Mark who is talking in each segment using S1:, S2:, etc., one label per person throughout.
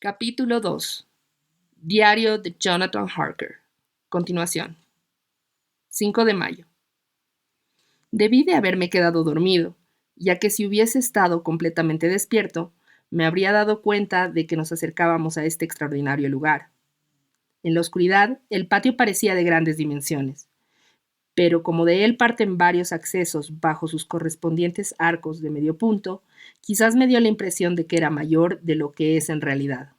S1: Capítulo 2. Diario de Jonathan Harker. Continuación. 5 de mayo. Debí de haberme quedado dormido, ya que si hubiese estado completamente despierto, me habría dado cuenta de que nos acercábamos a este extraordinario lugar. En la oscuridad, el patio parecía de grandes dimensiones, pero como de él parten varios accesos bajo sus correspondientes arcos de medio punto, quizás me dio la impresión de que era mayor de lo que es en realidad.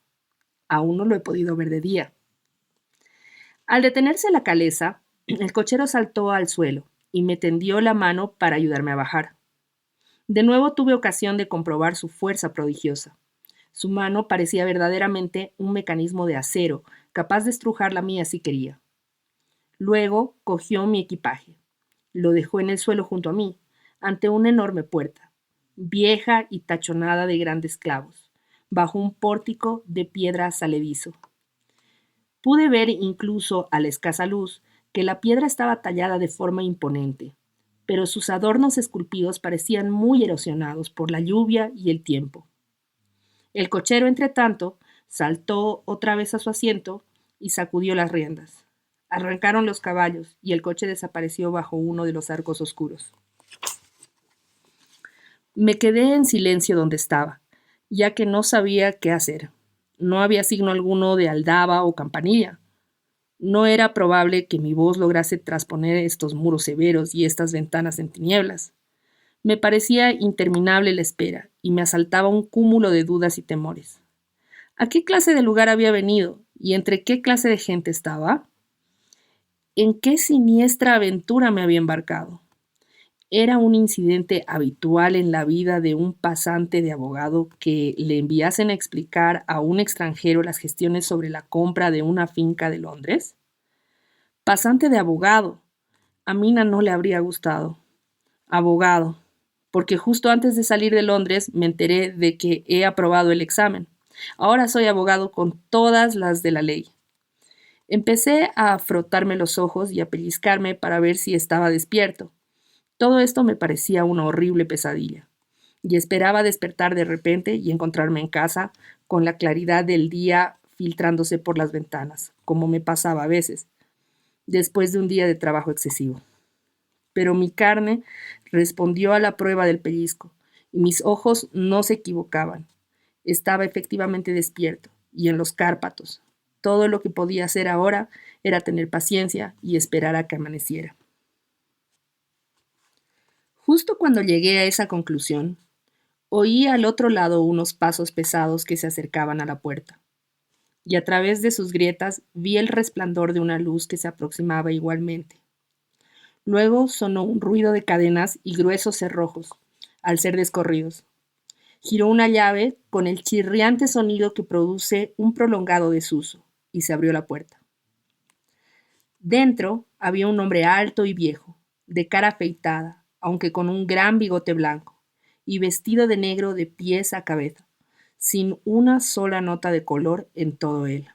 S1: Aún no lo he podido ver de día. Al detenerse la caleza, el cochero saltó al suelo y me tendió la mano para ayudarme a bajar. De nuevo tuve ocasión de comprobar su fuerza prodigiosa. Su mano parecía verdaderamente un mecanismo de acero, capaz de estrujar la mía si quería. Luego cogió mi equipaje. Lo dejó en el suelo junto a mí, ante una enorme puerta, vieja y tachonada de grandes clavos, bajo un pórtico de piedra saledizo. Pude ver incluso a la escasa luz que la piedra estaba tallada de forma imponente, pero sus adornos esculpidos parecían muy erosionados por la lluvia y el tiempo. El cochero, entretanto, saltó otra vez a su asiento y sacudió las riendas. Arrancaron los caballos y el coche desapareció bajo uno de los arcos oscuros. Me quedé en silencio donde estaba, ya que no sabía qué hacer. No había signo alguno de aldaba o campanilla. No era probable que mi voz lograse trasponer estos muros severos y estas ventanas en tinieblas. Me parecía interminable la espera y me asaltaba un cúmulo de dudas y temores. ¿A qué clase de lugar había venido y entre qué clase de gente estaba? ¿En qué siniestra aventura me había embarcado? Era un incidente habitual en la vida de un pasante de abogado que le enviasen a explicar a un extranjero las gestiones sobre la compra de una finca de Londres. Pasante de abogado. A Mina no le habría gustado. Abogado. Porque justo antes de salir de Londres me enteré de que he aprobado el examen. Ahora soy abogado con todas las de la ley. Empecé a frotarme los ojos y a pellizcarme para ver si estaba despierto. Todo esto me parecía una horrible pesadilla, y esperaba despertar de repente y encontrarme en casa con la claridad del día filtrándose por las ventanas, como me pasaba a veces, después de un día de trabajo excesivo. Pero mi carne respondió a la prueba del pellizco, y mis ojos no se equivocaban. Estaba efectivamente despierto, y en los Cárpatos. Todo lo que podía hacer ahora era tener paciencia y esperar a que amaneciera. Justo cuando llegué a esa conclusión, oí al otro lado unos pasos pesados que se acercaban a la puerta, y a través de sus grietas vi el resplandor de una luz que se aproximaba igualmente. Luego sonó un ruido de cadenas y gruesos cerrojos, al ser descorridos. Giró una llave con el chirriante sonido que produce un prolongado desuso, y se abrió la puerta. Dentro había un hombre alto y viejo, de cara afeitada, aunque con un gran bigote blanco, y vestido de negro de pies a cabeza, sin una sola nota de color en todo él.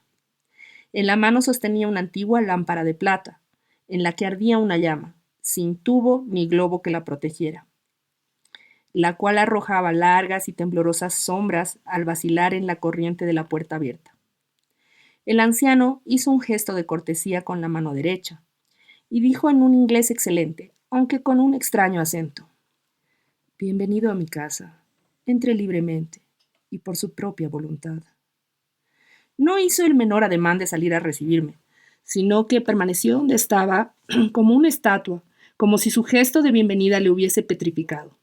S1: En la mano sostenía una antigua lámpara de plata, en la que ardía una llama, sin tubo ni globo que la protegiera, la cual arrojaba largas y temblorosas sombras al vacilar en la corriente de la puerta abierta. El anciano hizo un gesto de cortesía con la mano derecha, y dijo en un inglés excelente, aunque con un extraño acento: «Bienvenido a mi casa. Entre libremente y por su propia voluntad». No hizo el menor ademán de salir a recibirme, sino que permaneció donde estaba como una estatua, como si su gesto de bienvenida le hubiese petrificado.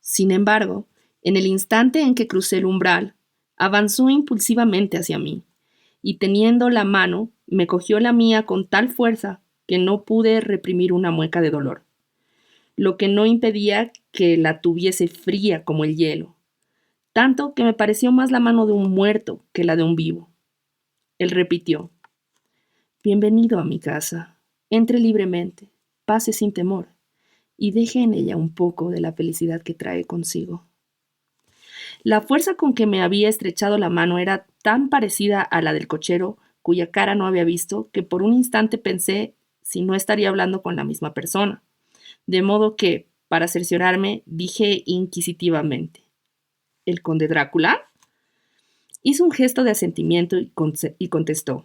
S1: Sin embargo, en el instante en que crucé el umbral, avanzó impulsivamente hacia mí, y teniendo la mano, me cogió la mía con tal fuerza que no pude reprimir una mueca de dolor, lo que no impedía que la tuviese fría como el hielo, tanto que me pareció más la mano de un muerto que la de un vivo. Él repitió: «Bienvenido a mi casa. Entre libremente, pase sin temor, y deje en ella un poco de la felicidad que trae consigo». La fuerza con que me había estrechado la mano era tan parecida a la del cochero, cuya cara no había visto, que por un instante pensé si no estaría hablando con la misma persona. De modo que, para cerciorarme, dije inquisitivamente: «¿El conde Drácula?». Hizo un gesto de asentimiento y contestó: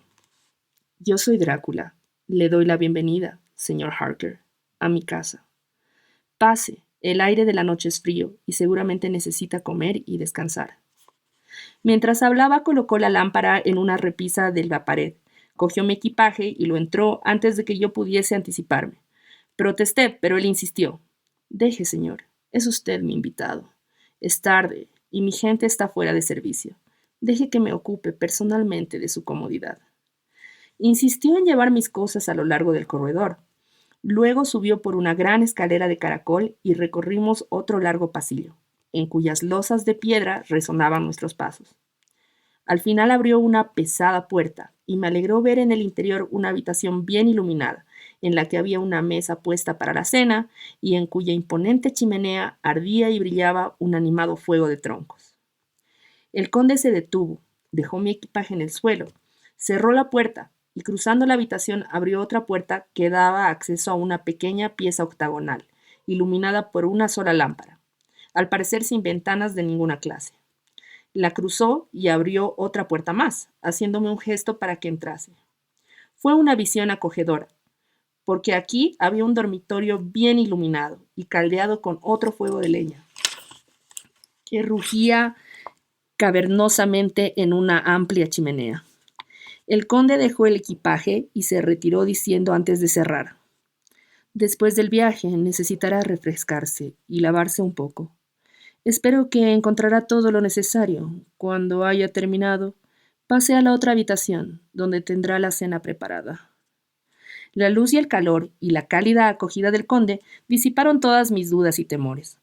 S1: «Yo soy Drácula. Le doy la bienvenida, señor Harker, a mi casa. Pase, el aire de la noche es frío y seguramente necesita comer y descansar». Mientras hablaba, colocó la lámpara en una repisa de la pared, cogió mi equipaje y lo entró antes de que yo pudiese anticiparme. Protesté, pero él insistió: «Deje, señor, es usted mi invitado. Es tarde y mi gente está fuera de servicio. Deje que me ocupe personalmente de su comodidad». Insistió en llevar mis cosas a lo largo del corredor. Luego subió por una gran escalera de caracol y recorrimos otro largo pasillo, en cuyas losas de piedra resonaban nuestros pasos. Al final abrió una pesada puerta y me alegró ver en el interior una habitación bien iluminada, en la que había una mesa puesta para la cena y en cuya imponente chimenea ardía y brillaba un animado fuego de troncos. El conde se detuvo, dejó mi equipaje en el suelo, cerró la puerta y cruzando la habitación abrió otra puerta que daba acceso a una pequeña pieza octagonal, iluminada por una sola lámpara, al parecer sin ventanas de ninguna clase. La cruzó y abrió otra puerta más, haciéndome un gesto para que entrase. Fue una visión acogedora, porque aquí había un dormitorio bien iluminado y caldeado con otro fuego de leña, que rugía cavernosamente en una amplia chimenea. El conde dejó el equipaje y se retiró diciendo antes de cerrar: «Después del viaje necesitará refrescarse y lavarse un poco. Espero que encontrará todo lo necesario. Cuando haya terminado, pase a la otra habitación, donde tendrá la cena preparada». La luz y el calor y la cálida acogida del conde disiparon todas mis dudas y temores.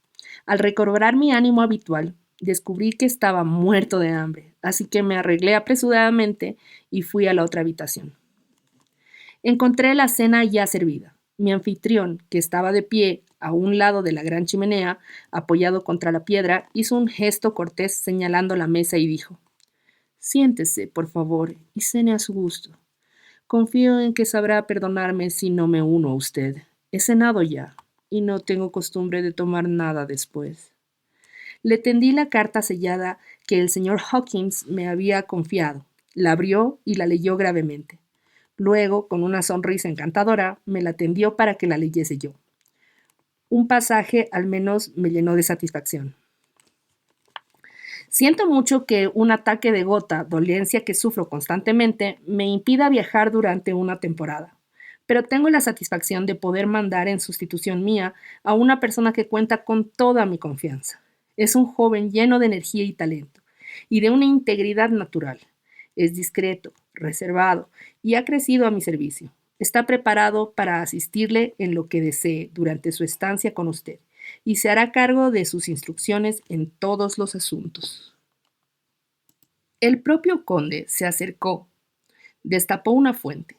S1: Al recobrar mi ánimo habitual, descubrí que estaba muerto de hambre, así que me arreglé apresuradamente y fui a la otra habitación. Encontré la cena ya servida. Mi anfitrión, que estaba de pie a un lado de la gran chimenea, apoyado contra la piedra, hizo un gesto cortés señalando la mesa y dijo: «Siéntese, por favor, y cene a su gusto. Confío en que sabrá perdonarme si no me uno a usted. He cenado ya, y no tengo costumbre de tomar nada después». Le tendí la carta sellada que el señor Hawkins me había confiado. La abrió y la leyó gravemente. Luego, con una sonrisa encantadora, me la tendió para que la leyese yo. Un pasaje al menos me llenó de satisfacción. «Siento mucho que un ataque de gota, dolencia que sufro constantemente, me impida viajar durante una temporada. Pero tengo la satisfacción de poder mandar en sustitución mía a una persona que cuenta con toda mi confianza. Es un joven lleno de energía y talento, y de una integridad natural. Es discreto, reservado, y ha crecido a mi servicio. Está preparado para asistirle en lo que desee durante su estancia con usted, y se hará cargo de sus instrucciones en todos los asuntos». El propio conde se acercó, destapó una fuente,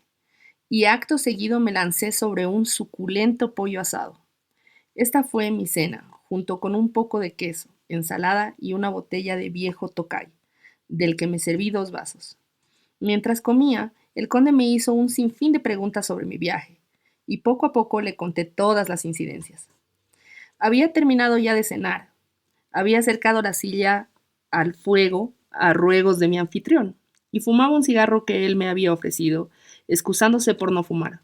S1: y acto seguido me lancé sobre un suculento pollo asado. Esta fue mi cena, junto con un poco de queso, ensalada y una botella de viejo Tokay, del que me serví 2 vasos. Mientras comía, el conde me hizo un sinfín de preguntas sobre mi viaje, y poco a poco le conté todas las incidencias. Había terminado ya de cenar. Había acercado la silla al fuego a ruegos de mi anfitrión, y fumaba un cigarro que él me había ofrecido, excusándose por no fumar.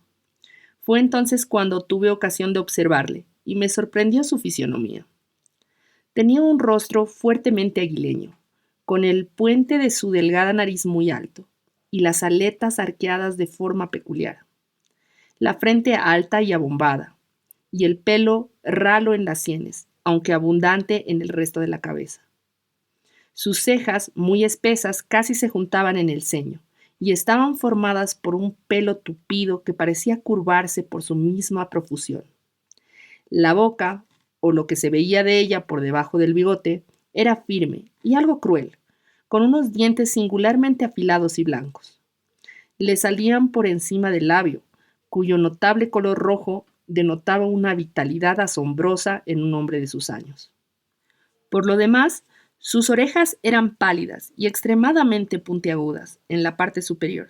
S1: Fue entonces cuando tuve ocasión de observarle, y me sorprendió su fisionomía. Tenía un rostro fuertemente aguileño, con el puente de su delgada nariz muy alto, y las aletas arqueadas de forma peculiar, la frente alta y abombada, y el pelo ralo en las sienes, aunque abundante en el resto de la cabeza. Sus cejas, muy espesas, casi se juntaban en el ceño, y estaban formadas por un pelo tupido que parecía curvarse por su misma profusión. La boca, o lo que se veía de ella por debajo del bigote, era firme y algo cruel, con unos dientes singularmente afilados y blancos. Le salían por encima del labio, cuyo notable color rojo denotaba una vitalidad asombrosa en un hombre de sus años. Por lo demás, sus orejas eran pálidas y extremadamente puntiagudas en la parte superior.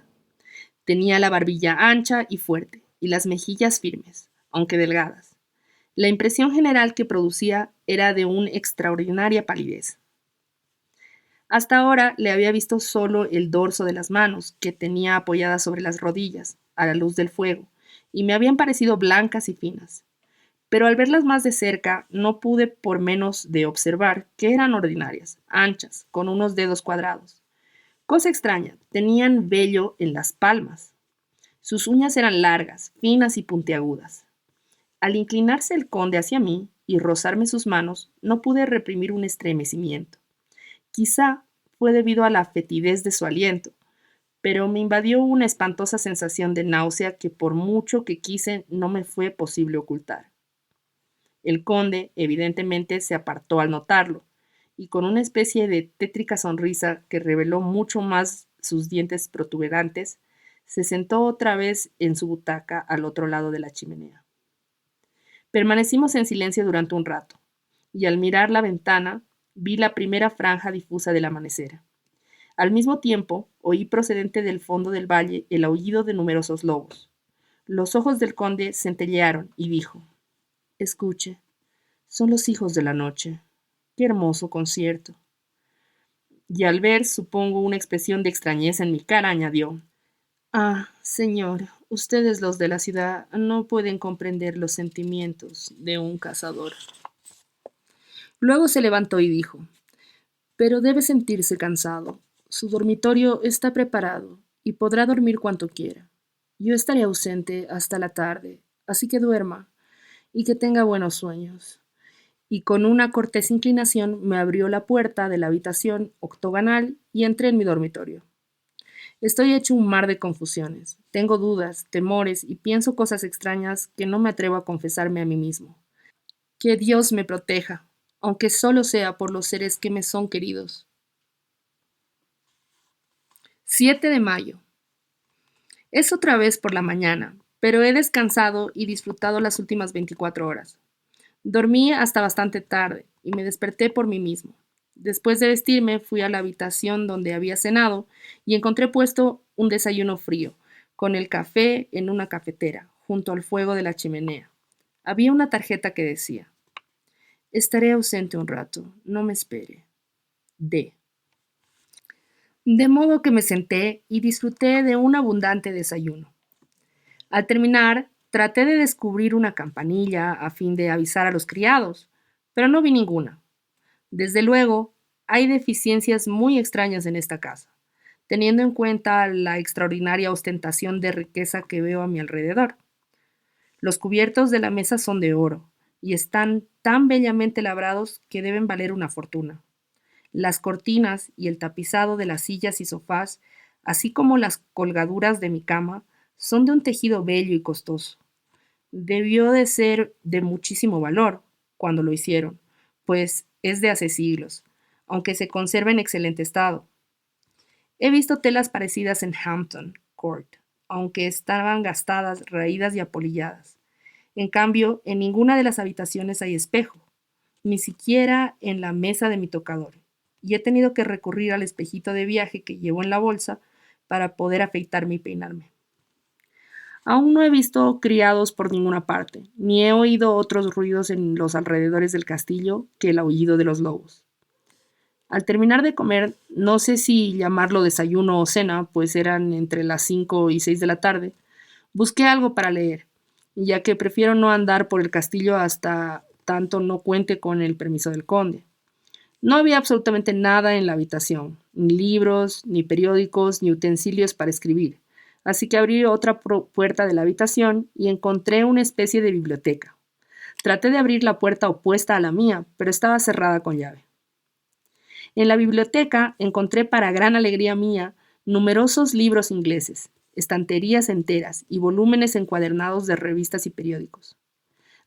S1: Tenía la barbilla ancha y fuerte, y las mejillas firmes, aunque delgadas. La impresión general que producía era de una extraordinaria palidez. Hasta ahora le había visto solo el dorso de las manos, que tenía apoyadas sobre las rodillas, a la luz del fuego, y me habían parecido blancas y finas. Pero al verlas más de cerca no pude por menos de observar que eran ordinarias, anchas, con unos dedos cuadrados. Cosa extraña, tenían vello en las palmas. Sus uñas eran largas, finas y puntiagudas. Al inclinarse el conde hacia mí y rozarme sus manos, no pude reprimir un estremecimiento. Quizá fue debido a la fetidez de su aliento, pero me invadió una espantosa sensación de náusea que por mucho que quise no me fue posible ocultar. El conde, evidentemente, se apartó al notarlo, y con una especie de tétrica sonrisa que reveló mucho más sus dientes protuberantes, se sentó otra vez en su butaca al otro lado de la chimenea. Permanecimos en silencio durante un rato, y al mirar la ventana vi la primera franja difusa del amanecer. Al mismo tiempo, oí procedente del fondo del valle el aullido de numerosos lobos. Los ojos del conde centellearon y dijo: Escuche, son los hijos de la noche. Qué hermoso concierto. Y al ver, supongo, una expresión de extrañeza en mi cara, añadió: Ah, señor, ustedes los de la ciudad no pueden comprender los sentimientos de un cazador. Luego se levantó y dijo: Pero debe sentirse cansado. Su dormitorio está preparado y podrá dormir cuanto quiera. Yo estaré ausente hasta la tarde, así que duerma y que tenga buenos sueños. Y con una cortés inclinación me abrió la puerta de la habitación octogonal y entré en mi dormitorio. Estoy hecho un mar de confusiones. Tengo dudas, temores y pienso cosas extrañas que no me atrevo a confesarme a mí mismo. Que Dios me proteja, aunque solo sea por los seres que me son queridos. 7 de mayo. Es otra vez por la mañana, pero he descansado y disfrutado las últimas 24 horas. Dormí hasta bastante tarde y me desperté por mí mismo. Después de vestirme, fui a la habitación donde había cenado y encontré puesto un desayuno frío, con el café en una cafetera, junto al fuego de la chimenea. Había una tarjeta que decía: Estaré ausente un rato, no me espere. D. De modo que me senté y disfruté de un abundante desayuno. Al terminar, traté de descubrir una campanilla a fin de avisar a los criados, pero no vi ninguna. Desde luego, hay deficiencias muy extrañas en esta casa, teniendo en cuenta la extraordinaria ostentación de riqueza que veo a mi alrededor. Los cubiertos de la mesa son de oro y están tan bellamente labrados que deben valer una fortuna. Las cortinas y el tapizado de las sillas y sofás, así como las colgaduras de mi cama, son de un tejido bello y costoso. Debió de ser de muchísimo valor cuando lo hicieron, pues es de hace siglos, aunque se conserva en excelente estado. He visto telas parecidas en Hampton Court, aunque estaban gastadas, raídas y apolilladas. En cambio, en ninguna de las habitaciones hay espejo, ni siquiera en la mesa de mi tocador, y he tenido que recurrir al espejito de viaje que llevo en la bolsa para poder afeitarme y peinarme. Aún no he visto criados por ninguna parte, ni he oído otros ruidos en los alrededores del castillo que el aullido de los lobos. Al terminar de comer, no sé si llamarlo desayuno o cena, pues eran entre las 5 y 6 de la tarde, busqué algo para leer, ya que prefiero no andar por el castillo hasta tanto no cuente con el permiso del conde. No había absolutamente nada en la habitación, ni libros, ni periódicos, ni utensilios para escribir. Así que abrí otra puerta de la habitación y encontré una especie de biblioteca. Traté de abrir la puerta opuesta a la mía, pero estaba cerrada con llave. En la biblioteca encontré, para gran alegría mía, numerosos libros ingleses, estanterías enteras y volúmenes encuadernados de revistas y periódicos.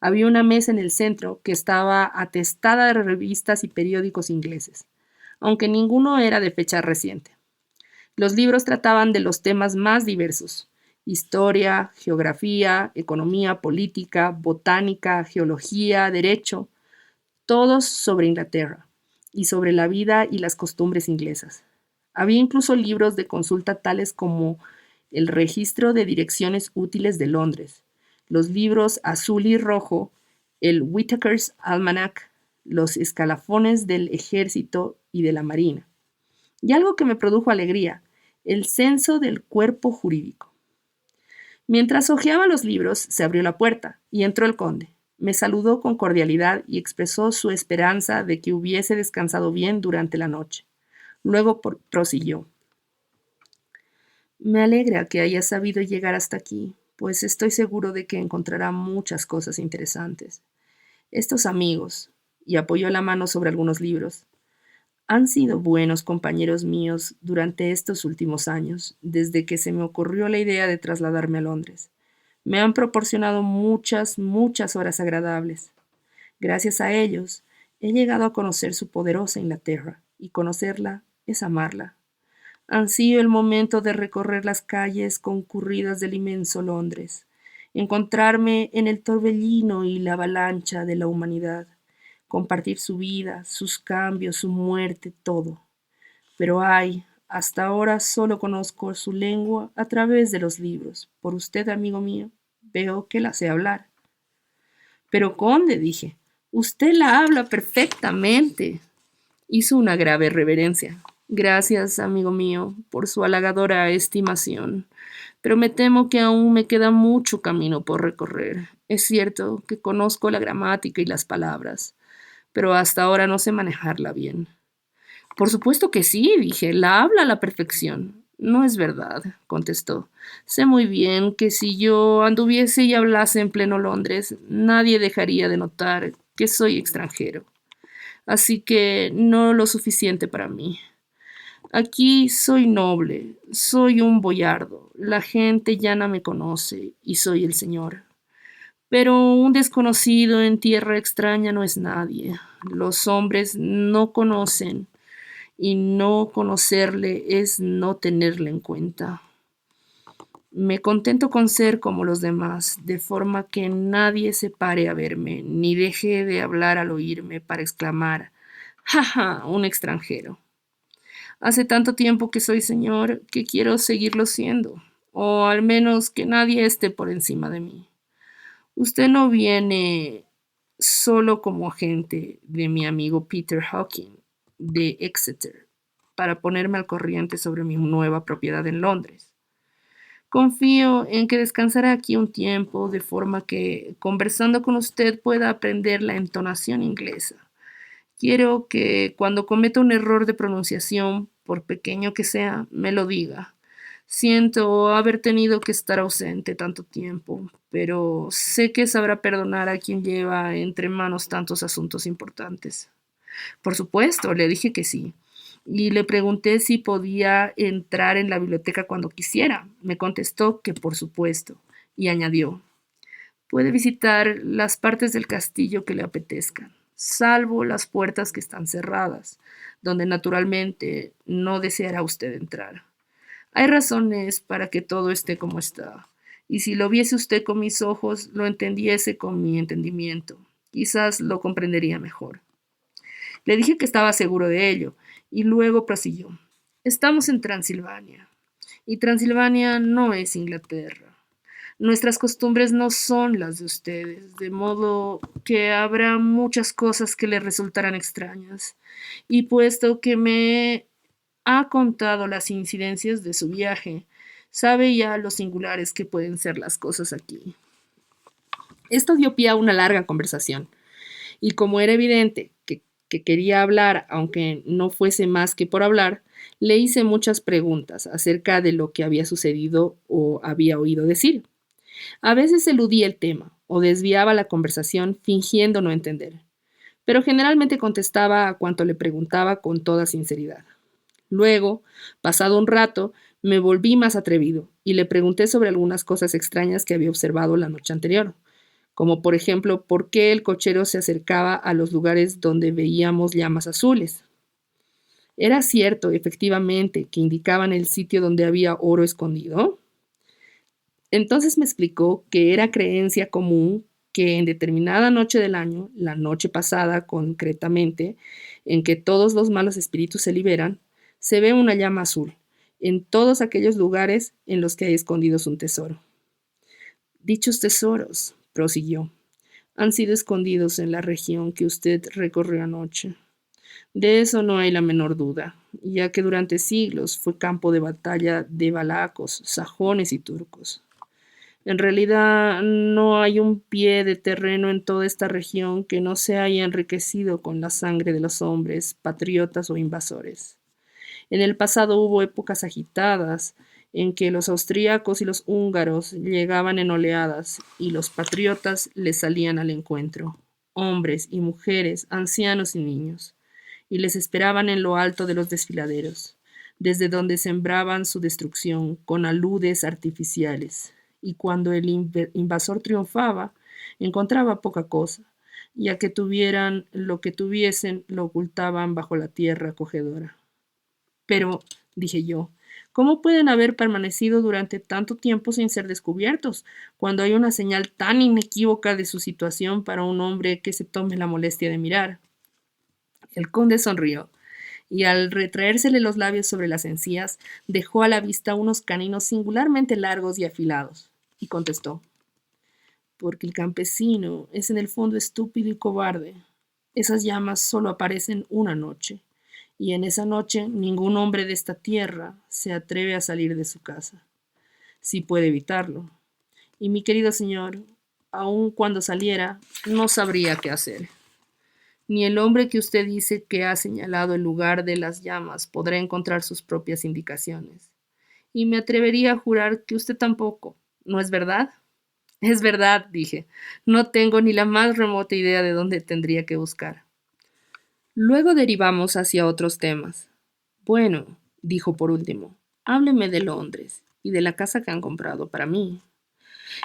S1: Había una mesa en el centro que estaba atestada de revistas y periódicos ingleses, aunque ninguno era de fecha reciente. Los libros trataban de los temas más diversos: historia, geografía, economía, política, botánica, geología, derecho, todos sobre Inglaterra y sobre la vida y las costumbres inglesas. Había incluso libros de consulta tales como el Registro de Direcciones Útiles de Londres, los libros azul y rojo, el Whitaker's Almanac, los escalafones del ejército y de la marina. y algo que me produjo alegría, el censo del cuerpo jurídico. Mientras hojeaba los libros, se abrió la puerta y entró el conde. Me saludó con cordialidad y expresó su esperanza de que hubiese descansado bien durante la noche. Luego prosiguió. Me alegra que haya sabido llegar hasta aquí, pues estoy seguro de que encontrará muchas cosas interesantes. Estos amigos, y apoyó la mano sobre algunos libros, han sido buenos compañeros míos durante estos últimos años, desde que se me ocurrió la idea de trasladarme a Londres. Me han proporcionado muchas horas agradables. Gracias a ellos, he llegado a conocer su poderosa Inglaterra, y conocerla es amarla. Ansío el momento de recorrer las calles concurridas del inmenso Londres, encontrarme en el torbellino y la avalancha de la humanidad, compartir su vida, sus cambios, su muerte, todo. Pero ay, hasta ahora solo conozco su lengua a través de los libros. Por usted, amigo mío, veo que la sé hablar. Pero conde, dije, usted la habla perfectamente. Hizo una grave reverencia. Gracias, amigo mío, por su halagadora estimación, pero me temo que aún me queda mucho camino por recorrer. Es cierto que conozco la gramática y las palabras, pero hasta ahora no sé manejarla bien. Por supuesto que sí, dije, la habla a la perfección. No es verdad, contestó. Sé muy bien que si yo anduviese y hablase en pleno Londres, nadie dejaría de notar que soy extranjero. Así que no lo suficiente para mí. Aquí soy noble, soy un boyardo, la gente llana me conoce y soy el señor. Pero un desconocido en tierra extraña no es nadie. Los hombres no conocen y no conocerle es no tenerle en cuenta. Me contento con ser como los demás, de forma que nadie se pare a verme, ni deje de hablar al oírme para exclamar, ¡ja, ja! Un extranjero. Hace tanto tiempo que soy señor que quiero seguirlo siendo, o al menos que nadie esté por encima de mí. Usted no viene solo como agente de mi amigo Peter Hawking de Exeter para ponerme al corriente sobre mi nueva propiedad en Londres. Confío en que descansará aquí un tiempo de forma que, conversando con usted, pueda aprender la entonación inglesa. Quiero que cuando cometa un error de pronunciación, por pequeño que sea, me lo diga. Siento haber tenido que estar ausente tanto tiempo, pero sé que sabrá perdonar a quien lleva entre manos tantos asuntos importantes. Por supuesto, le dije que sí. Y le pregunté si podía entrar en la biblioteca cuando quisiera. Me contestó que por supuesto. Y añadió, puede visitar las partes del castillo que le apetezcan, salvo las puertas que están cerradas, donde naturalmente no deseará usted entrar. Hay razones para que todo esté como está, y si lo viese usted con mis ojos, lo entendiese con mi entendimiento. Quizás lo comprendería mejor. Le dije que estaba seguro de ello, y luego prosiguió. Estamos en Transilvania, y Transilvania no es Inglaterra. Nuestras costumbres no son las de ustedes, de modo que habrá muchas cosas que le resultarán extrañas. Y puesto que me ha contado las incidencias de su viaje, sabe ya lo singulares que pueden ser las cosas aquí. Esto dio pie a una larga conversación, y como era evidente que quería hablar, aunque no fuese más que por hablar, le hice muchas preguntas acerca de lo que había sucedido o había oído decir. A veces eludía el tema o desviaba la conversación fingiendo no entender, pero generalmente contestaba a cuanto le preguntaba con toda sinceridad. Luego, pasado un rato, me volví más atrevido y le pregunté sobre algunas cosas extrañas que había observado la noche anterior, como por ejemplo por qué el cochero se acercaba a los lugares donde veíamos llamas azules. ¿Era cierto, efectivamente, que indicaban el sitio donde había oro escondido? Entonces me explicó que era creencia común que en determinada noche del año, la noche pasada concretamente, en que todos los malos espíritus se liberan, se ve una llama azul en todos aquellos lugares en los que hay escondidos un tesoro. Dichos tesoros, prosiguió, han sido escondidos en la región que usted recorrió anoche. De eso no hay la menor duda. ya que durante siglos fue campo de batalla de valacos, sajones y turcos. En realidad no hay un pie de terreno en toda esta región que no se haya enriquecido con la sangre de los hombres, patriotas o invasores. En el pasado hubo épocas agitadas en que los austríacos y los húngaros llegaban en oleadas y los patriotas les salían al encuentro, hombres y mujeres, ancianos y niños, y les esperaban en lo alto de los desfiladeros, desde donde sembraban su destrucción con aludes artificiales. Y cuando el invasor triunfaba, encontraba poca cosa, ya que tuvieran lo que tuviesen, lo ocultaban bajo la tierra acogedora. Pero, dije yo, ¿cómo pueden haber permanecido durante tanto tiempo sin ser descubiertos, cuando hay una señal tan inequívoca de su situación para un hombre que se tome la molestia de mirar? El conde sonrió, y al retraérsele los labios sobre las encías, dejó a la vista unos caninos singularmente largos y afilados, y contestó, porque el campesino es en el fondo estúpido y cobarde. Esas llamas solo aparecen una noche, y en esa noche ningún hombre de esta tierra se atreve a salir de su casa, si puede evitarlo. Y mi querido señor, aun cuando saliera, no sabría qué hacer. Ni el hombre que usted dice que ha señalado el lugar de las llamas podrá encontrar sus propias indicaciones. Y me atrevería a jurar que usted tampoco, ¿no es verdad? Es verdad, dije. No tengo ni la más remota idea de dónde tendría que buscar. Luego derivamos hacia otros temas. Bueno, dijo por último, hábleme de Londres y de la casa que han comprado para mí.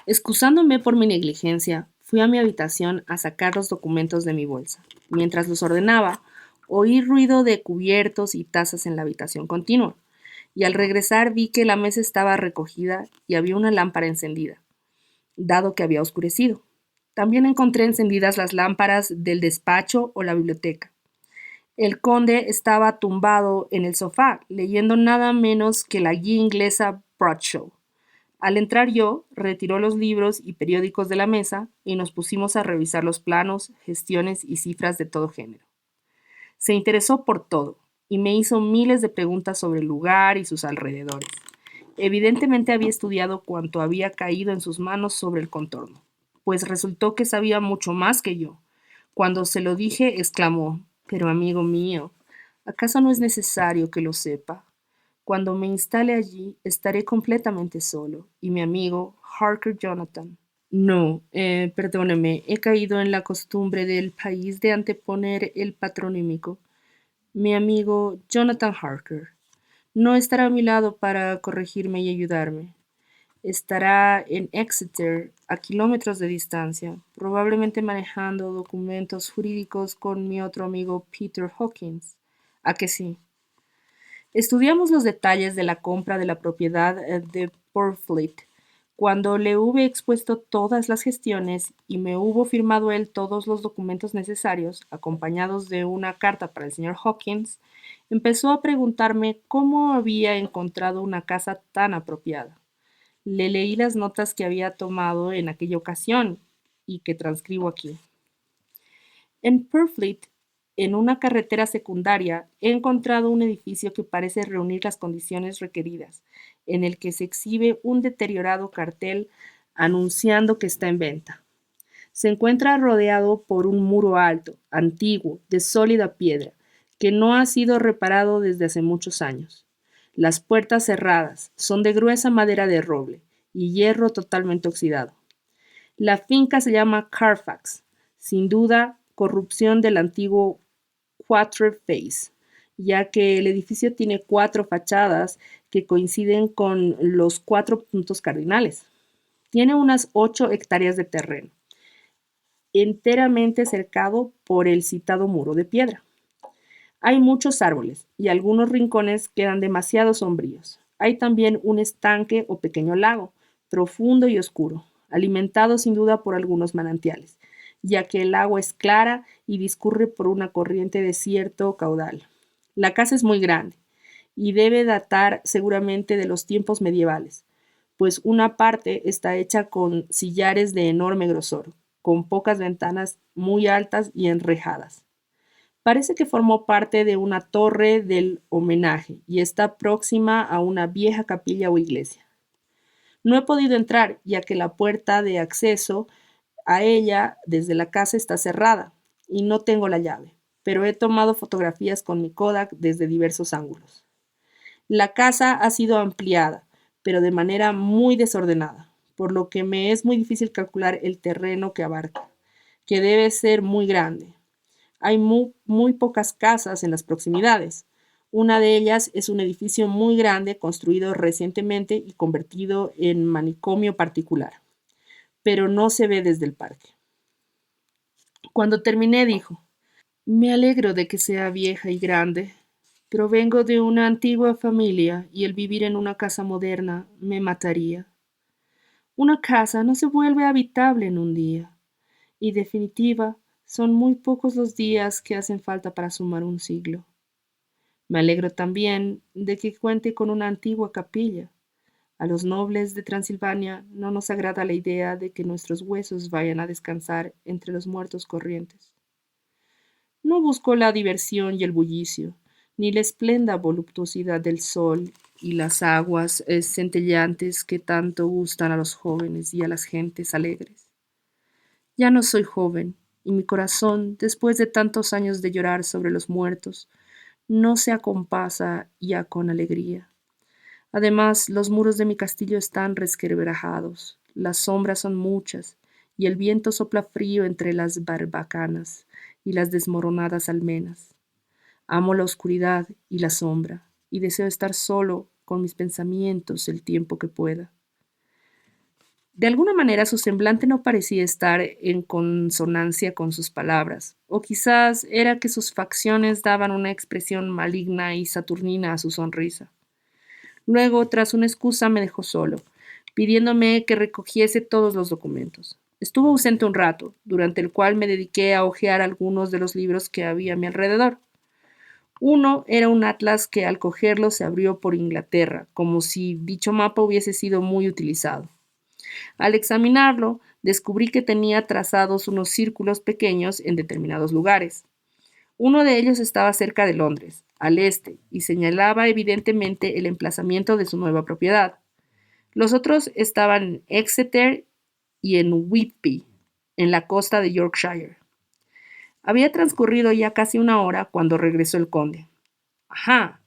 S1: Excusándome por mi negligencia, fui a mi habitación a sacar los documentos de mi bolsa. Mientras los ordenaba, oí ruido de cubiertos y tazas en la habitación continua, y al regresar vi que la mesa estaba recogida y había una lámpara encendida, dado que había oscurecido. También encontré encendidas las lámparas del despacho o la biblioteca. El conde estaba tumbado en el sofá, leyendo nada menos que la guía inglesa Bradshaw. Al entrar yo, retiró los libros y periódicos de la mesa y nos pusimos a revisar los planos, gestiones y cifras de todo género. Se interesó por todo y me hizo miles de preguntas sobre el lugar y sus alrededores. Evidentemente había estudiado cuanto había caído en sus manos sobre el contorno, pues resultó que sabía mucho más que yo. Cuando se lo dije, exclamó, pero amigo mío, ¿acaso no es necesario que lo sepa? Cuando me instale allí, estaré completamente solo, y mi amigo Harker Jonathan. No, perdóneme, he caído en la costumbre del país de anteponer el patronímico. Mi amigo Jonathan Harker. No estará a mi lado para corregirme y ayudarme. Estará en Exeter, a kilómetros de distancia, probablemente manejando documentos jurídicos con mi otro amigo Peter Hawkins. ¿A que sí? Estudiamos los detalles de la compra de la propiedad de Purfleet. Cuando le hube expuesto todas las gestiones y me hubo firmado él todos los documentos necesarios, acompañados de una carta para el señor Hawkins, empezó a preguntarme cómo había encontrado una casa tan apropiada. Le leí las notas que había tomado en aquella ocasión y que transcribo aquí. En Purfleet, en una carretera secundaria, he encontrado un edificio que parece reunir las condiciones requeridas, en el que se exhibe un deteriorado cartel anunciando que está en venta. Se encuentra rodeado por un muro alto, antiguo, de sólida piedra, que no ha sido reparado desde hace muchos años. Las puertas cerradas son de gruesa madera de roble y hierro totalmente oxidado. La finca se llama Carfax, sin duda corrupción del antiguo Quatreface, ya que el edificio tiene 4 fachadas que coinciden con los 4 puntos cardinales. Tiene unas 8 hectáreas de terreno, enteramente cercado por el citado muro de piedra. Hay muchos árboles y algunos rincones quedan demasiado sombríos. Hay también un estanque o pequeño lago, profundo y oscuro, alimentado sin duda por algunos manantiales, ya que el agua es clara y discurre por una corriente de cierto caudal. La casa es muy grande y debe datar seguramente de los tiempos medievales, pues una parte está hecha con sillares de enorme grosor, con pocas ventanas muy altas y enrejadas. Parece que formó parte de una torre del homenaje y está próxima a una vieja capilla o iglesia. No he podido entrar, ya que la puerta de acceso a ella desde la casa está cerrada y no tengo la llave, pero he tomado fotografías con mi Kodak desde diversos ángulos. La casa ha sido ampliada, pero de manera muy desordenada, por lo que me es muy difícil calcular el terreno que abarca, que debe ser muy grande. Hay muy pocas casas en las proximidades. Una de ellas es un edificio muy grande construido recientemente y convertido en manicomio particular, pero no se ve desde el parque. Cuando terminé dijo, me alegro de que sea vieja y grande, pero vengo de una antigua familia y el vivir en una casa moderna me mataría. Una casa no se vuelve habitable en un día, y definitiva, son muy pocos los días que hacen falta para sumar un siglo. Me alegro también de que cuente con una antigua capilla. A los nobles de Transilvania no nos agrada la idea de que nuestros huesos vayan a descansar entre los muertos corrientes. No busco la diversión y el bullicio, ni la esplenda voluptuosidad del sol y las aguas centelleantes que tanto gustan a los jóvenes y a las gentes alegres. Ya no soy joven, y mi corazón, después de tantos años de llorar sobre los muertos, no se acompasa ya con alegría. Además, los muros de mi castillo están resquebrajados, las sombras son muchas, y el viento sopla frío entre las barbacanas y las desmoronadas almenas. Amo la oscuridad y la sombra, y deseo estar solo con mis pensamientos el tiempo que pueda. De alguna manera su semblante no parecía estar en consonancia con sus palabras, o quizás era que sus facciones daban una expresión maligna y saturnina a su sonrisa. Luego, tras una excusa, me dejó solo, pidiéndome que recogiese todos los documentos. Estuvo ausente un rato, durante el cual me dediqué a hojear algunos de los libros que había a mi alrededor. Uno era un atlas que al cogerlo se abrió por Inglaterra, como si dicho mapa hubiese sido muy utilizado. Al examinarlo, descubrí que tenía trazados unos círculos pequeños en determinados lugares. Uno de ellos estaba cerca de Londres, al este, y señalaba evidentemente el emplazamiento de su nueva propiedad. Los otros estaban en Exeter y en Whitby, en la costa de Yorkshire. Había transcurrido ya casi una hora cuando regresó el conde. Ajá,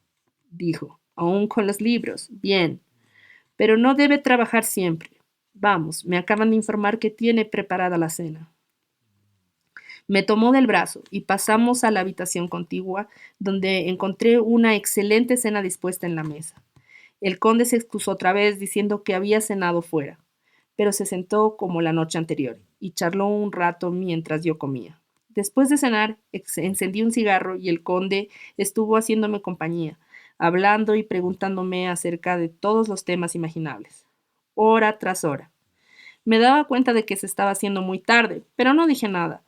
S1: dijo, aún con los libros. Bien, pero no debe trabajar siempre. Vamos, me acaban de informar que tiene preparada la cena. Me tomó del brazo y pasamos a la habitación contigua, donde encontré una excelente cena dispuesta en la mesa. El conde se excusó otra vez diciendo que había cenado fuera, pero se sentó como la noche anterior y charló un rato mientras yo comía. Después de cenar, encendí un cigarro y el conde estuvo haciéndome compañía, hablando y preguntándome acerca de todos los temas imaginables, hora tras hora. Me daba cuenta de que se estaba haciendo muy tarde, pero no dije nada,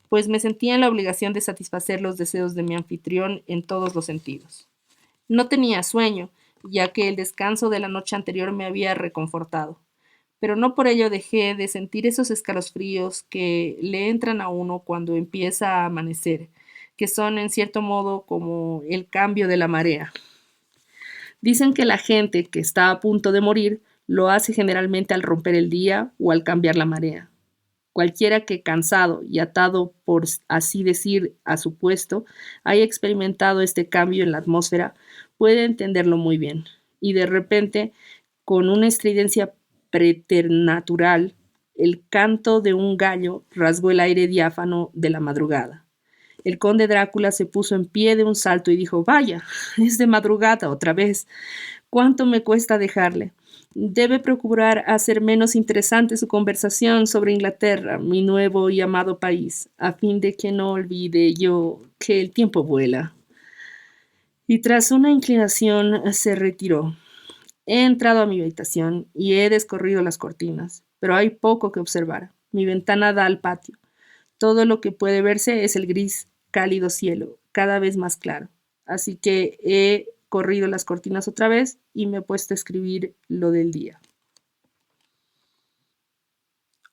S1: pues me sentía en la obligación de satisfacer los deseos de mi anfitrión en todos los sentidos. No tenía sueño, ya que el descanso de la noche anterior me había reconfortado, pero no por ello dejé de sentir esos escalofríos que le entran a uno cuando empieza a amanecer, que son en cierto modo como el cambio de la marea. Dicen que la gente que está a punto de morir lo hace generalmente al romper el día o al cambiar la marea. Cualquiera que cansado y atado, por así decir, a su puesto, haya experimentado este cambio en la atmósfera, puede entenderlo muy bien. Y de repente, con una estridencia preternatural, el canto de un gallo rasgó el aire diáfano de la madrugada. El conde Drácula se puso en pie de un salto y dijo, vaya, es de madrugada otra vez. ¿Cuánto me cuesta dejarle? Debe procurar hacer menos interesante su conversación sobre Inglaterra, mi nuevo y amado país, a fin de que no olvide yo que el tiempo vuela. Y tras una inclinación se retiró. He entrado a mi habitación y he descorrido las cortinas, pero hay poco que observar. Mi ventana da al patio. Todo lo que puede verse es el gris, cálido cielo, cada vez más claro. Así que he corrido las cortinas otra vez y me he puesto a escribir lo del día.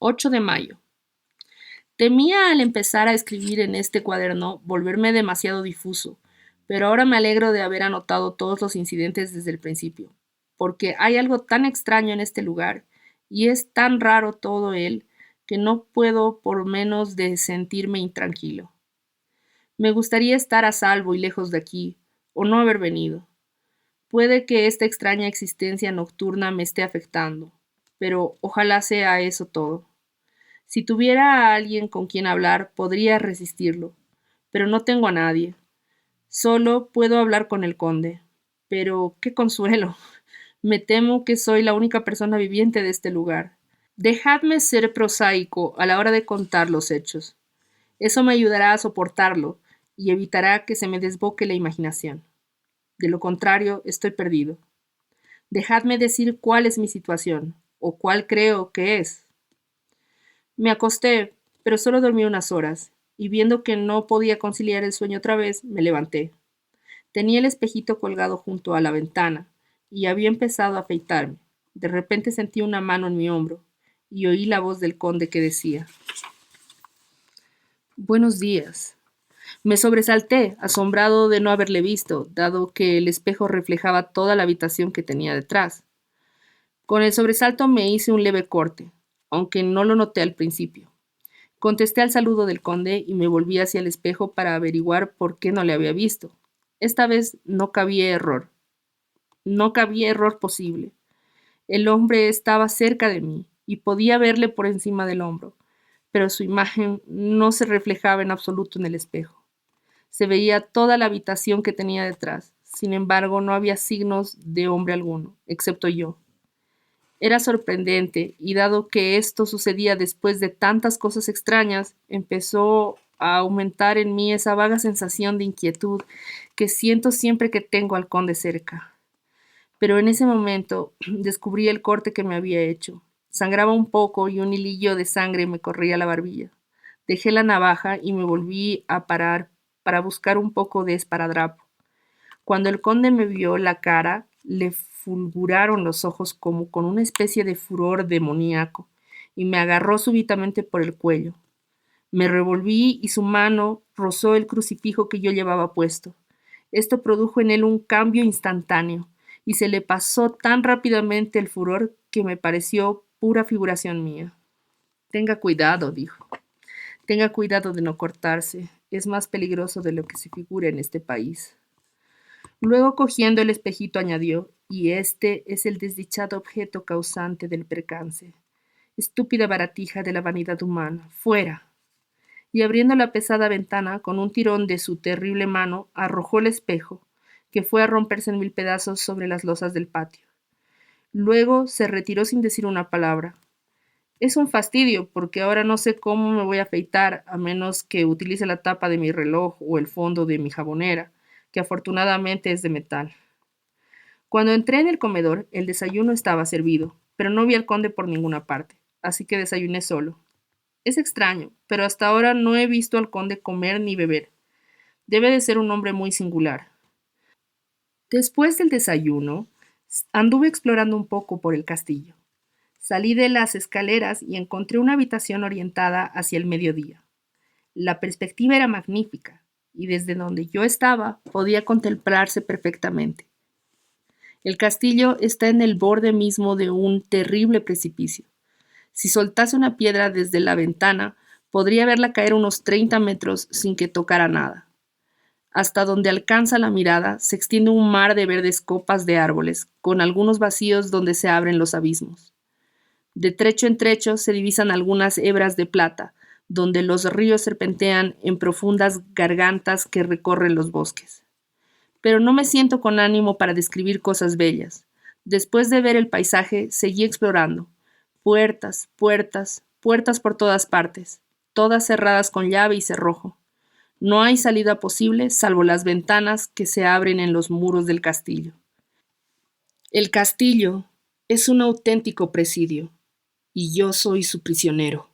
S1: 8 de mayo. Temía al empezar a escribir en este cuaderno volverme demasiado difuso, pero ahora me alegro de haber anotado todos los incidentes desde el principio, porque hay algo tan extraño en este lugar, y es tan raro todo él, que no puedo por menos de sentirme intranquilo. Me gustaría estar a salvo y lejos de aquí, o no haber venido. Puede que esta extraña existencia nocturna me esté afectando, pero ojalá sea eso todo. Si tuviera a alguien con quien hablar, podría resistirlo, pero no tengo a nadie. Solo puedo hablar con el conde. Pero qué consuelo. Me temo que soy la única persona viviente de este lugar. Dejadme ser prosaico a la hora de contar los hechos. Eso me ayudará a soportarlo y evitará que se me desboque la imaginación. De lo contrario, estoy perdido. Dejadme decir cuál es mi situación, o cuál creo que es. Me acosté, pero solo dormí unas horas, y viendo que no podía conciliar el sueño otra vez, me levanté. Tenía el espejito colgado junto a la ventana, y había empezado a afeitarme. De repente sentí una mano en mi hombro, y oí la voz del conde que decía: Buenos días. Me sobresalté, asombrado de no haberle visto, dado que el espejo reflejaba toda la habitación que tenía detrás. Con el sobresalto me hice un leve corte, aunque no lo noté al principio. Contesté al saludo del conde y me volví hacia el espejo para averiguar por qué no le había visto. Esta vez no cabía error. No cabía error posible. El hombre estaba cerca de mí y podía verle por encima del hombro, pero su imagen no se reflejaba en absoluto en el espejo. Se veía toda la habitación que tenía detrás. Sin embargo, no había signos de hombre alguno, excepto yo. Era sorprendente, y dado que esto sucedía después de tantas cosas extrañas, empezó a aumentar en mí esa vaga sensación de inquietud que siento siempre que tengo al conde cerca. Pero en ese momento descubrí el corte que me había hecho. Sangraba un poco y un hilillo de sangre me corría la barbilla. Dejé la navaja y me volví a parar para buscar un poco de esparadrapo. Cuando el conde me vio la cara, le fulguraron los ojos como con una especie de furor demoníaco, y me agarró súbitamente por el cuello. Me revolví y su mano rozó el crucifijo que yo llevaba puesto. Esto produjo en él un cambio instantáneo, y se le pasó tan rápidamente el furor que me pareció pura figuración mía. Tenga cuidado, dijo. Tenga cuidado de no cortarse. Es más peligroso de lo que se figura en este país. Luego, cogiendo el espejito, añadió: y este es el desdichado objeto causante del percance. Estúpida baratija de la vanidad humana, fuera. Y abriendo la pesada ventana, con un tirón de su terrible mano, arrojó el espejo, que fue a romperse en mil pedazos sobre las losas del patio. Luego se retiró sin decir una palabra. Es un fastidio, porque ahora no sé cómo me voy a afeitar, a menos que utilice la tapa de mi reloj o el fondo de mi jabonera, que afortunadamente es de metal. Cuando entré en el comedor, el desayuno estaba servido, pero no vi al conde por ninguna parte, así que desayuné solo. Es extraño, pero hasta ahora no he visto al conde comer ni beber. Debe de ser un hombre muy singular. Después del desayuno, anduve explorando un poco por el castillo. Salí de las escaleras y encontré una habitación orientada hacia el mediodía. La perspectiva era magnífica, y desde donde yo estaba podía contemplarse perfectamente. El castillo está en el borde mismo de un terrible precipicio. Si soltase una piedra desde la ventana, podría verla caer unos 30 metros sin que tocara nada. Hasta donde alcanza la mirada se extiende un mar de verdes copas de árboles, con algunos vacíos donde se abren los abismos. De trecho en trecho se divisan algunas hebras de plata, donde los ríos serpentean en profundas gargantas que recorren los bosques. Pero no me siento con ánimo para describir cosas bellas. Después de ver el paisaje, seguí explorando. Puertas, puertas, puertas por todas partes, todas cerradas con llave y cerrojo. No hay salida posible salvo las ventanas que se abren en los muros del castillo. El castillo es un auténtico presidio, y yo soy su prisionero.